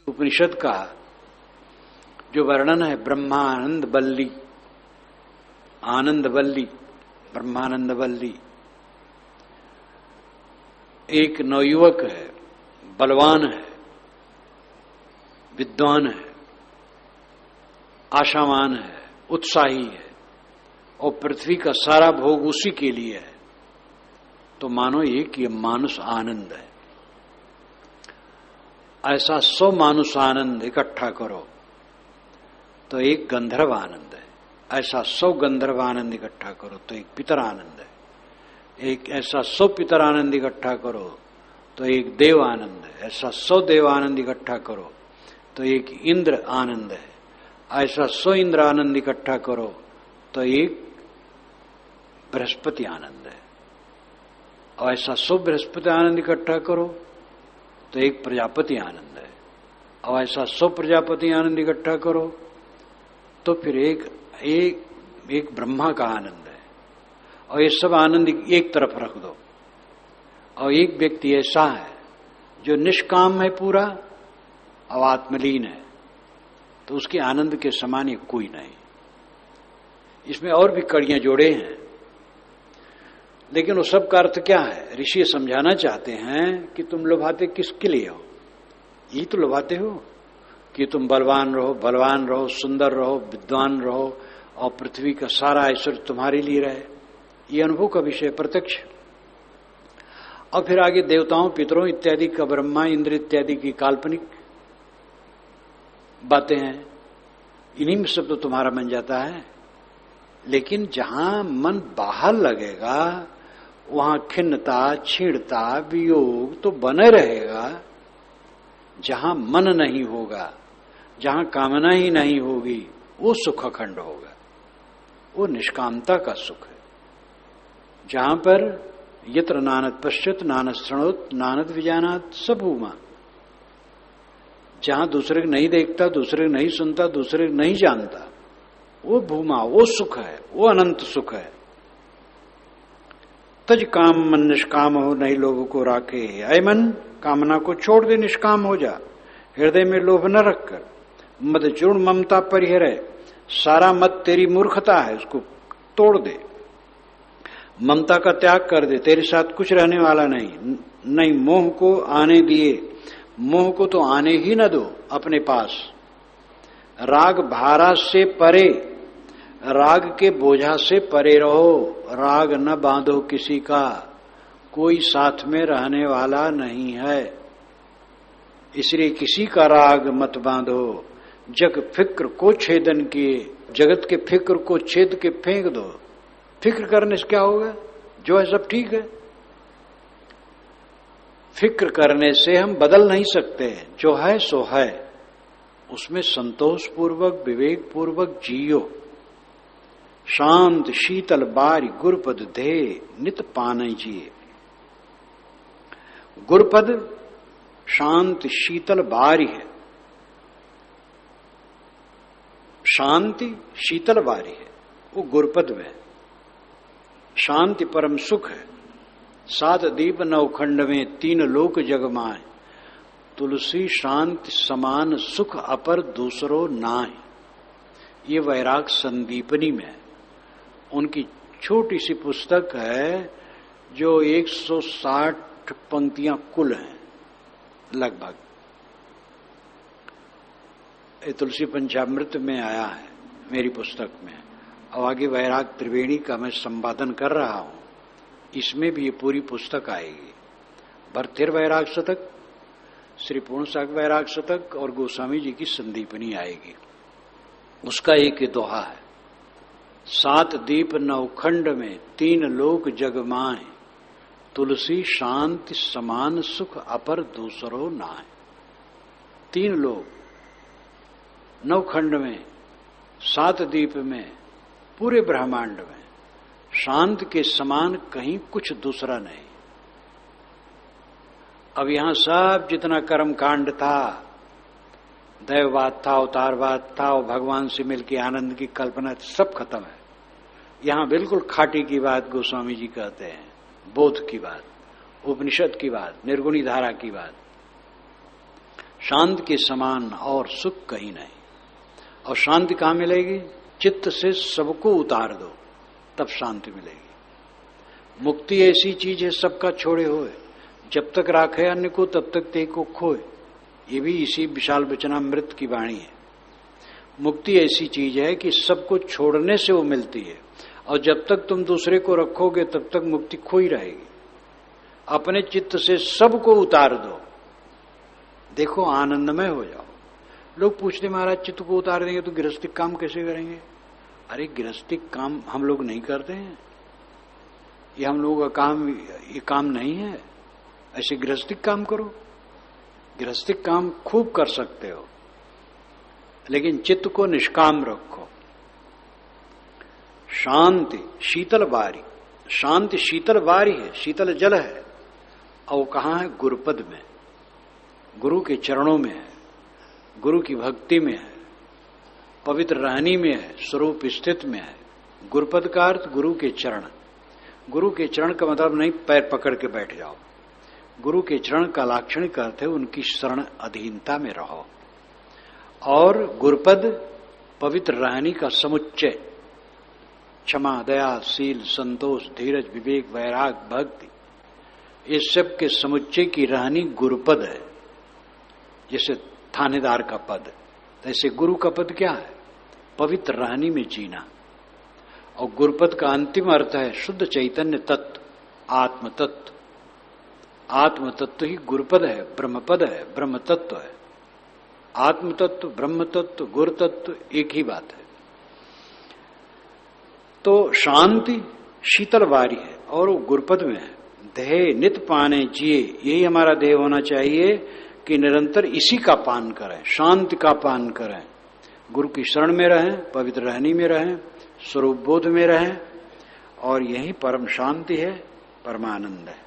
S1: उपनिषद का जो वर्णन है, ब्रह्मानंद बल्ली, आनंद बल्ली, ब्रह्मानंद बल्ली, एक नवयुवक है, बलवान है, विद्वान है, आशावान है, उत्साही है, और पृथ्वी का सारा भोग उसी के लिए है, तो मानो एक ये मानुष आनंद है। ऐसा 100 मानुष आनंद इकट्ठा करो तो एक गंधर्व आनंद है। ऐसा 100 गंधर्व आनंद इकट्ठा करो तो एक पितर आनंद है। एक ऐसा 100 पितर आनंद इकट्ठा करो तो एक देव आनंद है। ऐसा 100 देव आनंद इकट्ठा करो तो एक इंद्र आनंद है। ऐसा 100 इंद्र आनंद इकट्ठा करो तो एक बृहस्पति आनंद है। और ऐसा 100 बृहस्पति आनंद इकट्ठा करो तो एक प्रजापति आनंद है। और ऐसा 100 प्रजापति आनंद इकट्ठा करो तो फिर एक ब्रह्मा का आनंद है। और ये सब आनंद एक तरफ रख दो। और एक व्यक्ति ऐसा है जो निष्काम है पूरा और आत्मलीन है, तो उसके आनंद के समान ये कोई नहीं। इसमें और भी कड़ियां जोड़े हैं, लेकिन वो सब का अर्थ क्या है? ऋषि समझाना चाहते हैं कि तुम लुभाते किसके लिए हो? यही तो लुभाते हो कि तुम बलवान रहो, सुंदर रहो, विद्वान रहो और पृथ्वी का सारा ऐश्वर्य तुम्हारे लिए रहे। ये अनुभव का विषय प्रत्यक्ष। और फिर आगे देवताओं, पितरों इत्यादि का, ब्रह्मा इंद्र इत्यादि की काल्पनिक बातें हैं। इन्हीं में सब तो तुम्हारा मन जाता है। लेकिन जहां मन बाहर लगेगा वहां खिन्नता, छीणता, वियोग तो बने रहेगा। जहां मन नहीं होगा, जहां कामना ही नहीं होगी, वो सुख अखंड होगा। वो निष्कामता का सुख है। जहां पर यत्र नानद पश्यत नानद शृणोत नानद विजानात सब भूमा, जहां दूसरे को नहीं देखता, दूसरे को नहीं सुनता, दूसरे को नहीं जानता, वो भूमा, वो सुख है, वो अनंत सुख है। तज काम मन निष्काम हो नहीं लोगों को राखे। ऐ मन, कामना को छोड़ दे, निष्काम हो जा। हृदय में लोभ न रखकर मद चूर्ण ममता परिहरे। सारा मत तेरी मूर्खता है, उसको तोड़ दे। ममता का त्याग कर दे, तेरे साथ कुछ रहने वाला नहीं। मोह को आने दिए, मोह को तो आने ही न दो अपने पास। राग भारा से परे, राग के बोझा से परे रहो। राग न बांधो किसी का, कोई साथ में रहने वाला नहीं है, इसलिए किसी का राग मत बांधो। जग फिक्र को छेदन किए, जगत के फिक्र को छेद के फेंक दो। फिक्र करने से क्या होगा? जो है सब ठीक है। फिक्र करने से हम बदल नहीं सकते, जो है सो है। उसमें संतोष पूर्वक, विवेक पूर्वक जियो। शांत शीतल बारी गुरुपद दे नित पाने जिए। गुरुपद शांत शीतल बारी है, शांति शीतल बारी है, वो गुरुपद में। शांति परम सुख है। 7 दीप 9 खंड में 3 लोक जगमाए। तुलसी शांति समान सुख अपर दूसरो नाहि। ये वैराग संदीपनी में है। उनकी छोटी सी पुस्तक है जो 160 पंक्तियां कुल हैं लगभग। ये तुलसी पंचामृत में आया है मेरी पुस्तक में। और आगे वैराग त्रिवेणी का मैं संपादन कर रहा हूं, इसमें भी ये पूरी पुस्तक आएगी। भरतेर वैराग शतक, श्री पूर्ण साग वैराग शतक और गोस्वामी जी की संदीपनी आएगी। उसका एक ही दोहा है, 7 दीप 9 खंड में 3 लोक जगमाए। तुलसी शांति समान सुख अपर दूसरो नाय। 3 लोक 9 खंड में, 7 दीप में, पूरे ब्रह्मांड में शांत के समान कहीं कुछ दूसरा नहीं। अब यहां सब जितना कर्म कांड था, दैववाद था, अवतारवाद था और भगवान से मिलकर आनंद की कल्पना, सब खत्म है। यहां बिल्कुल खाटी की बात गोस्वामी जी कहते हैं, बोध की बात, उपनिषद की बात, निर्गुणी धारा की बात। शांत के समान और सुख कहीं नहीं। और शांति कहां मिलेगी? चित्त से सबको उतार दो, तब शांति मिलेगी। मुक्ति ऐसी चीज है सबका छोड़े हुए, जब तक राखे अन्य को तब तक ते को खोए। ये भी इसी विशाल वचनामृत की वाणी है। मुक्ति ऐसी चीज है कि सबको छोड़ने से वो मिलती है। और जब तक तुम दूसरे को रखोगे तब तक मुक्ति खो ही रहेगी। अपने चित्त से सबको उतार दो, देखो आनंदमय हो जाओ। लोग पूछते महाराज चित्त को उतार देंगे तो गृहस्थी काम कैसे करेंगे? अरे गृहस्थी काम हम लोग नहीं करते हैं, ये हम लोगों का काम, ये काम नहीं है। ऐसे गृहस्थी काम करो, गृहस्थी काम खूब कर सकते हो, लेकिन चित्त को निष्काम रखो। शांति शीतल बारी, शांति शीतल बारी है, शीतल जल है। और वो कहाँ है? गुरुपद में, गुरु के चरणों में है, गुरु की भक्ति में है, पवित्र रहनी में है, स्वरूप स्थित में है। गुरुपद का अर्थ गुरु के चरण। गुरु के चरण का मतलब नहीं पैर पकड़ के बैठ जाओ। गुरु के चरण का लाक्षणिक अर्थ है उनकी शरण अधीनता में रहो। और गुरुपद पवित्र रहनी का समुच्चय, क्षमा, दया, शील, संतोष, धीरज, विवेक, वैराग, भक्ति, ये सब के समुच्चय की रहनी गुरुपद है। जैसे थानेदार का पद, ऐसे गुरु का पद क्या है? पवित्र रहनी में जीना। और गुरुपद का अंतिम अर्थ है शुद्ध चैतन्य तत्व, आत्म तत्व। आत्म तत्व ही गुरुपद है, ब्रह्मपद है, ब्रह्म तत्व है। आत्म तत्व, ब्रह्म तत्व, गुरु तत्व एक ही बात है। तो शांति शीतल वारी है और वो गुरुपद में है। देह नित पाने जिए, यही हमारा देह होना चाहिए कि निरंतर इसी का पान करें, शांति का पान करें, गुरु की शरण में रहें, पवित्र रहनी में रहें, स्वरूप बोध में रहें। और यही परम शांति है, परमानंद है।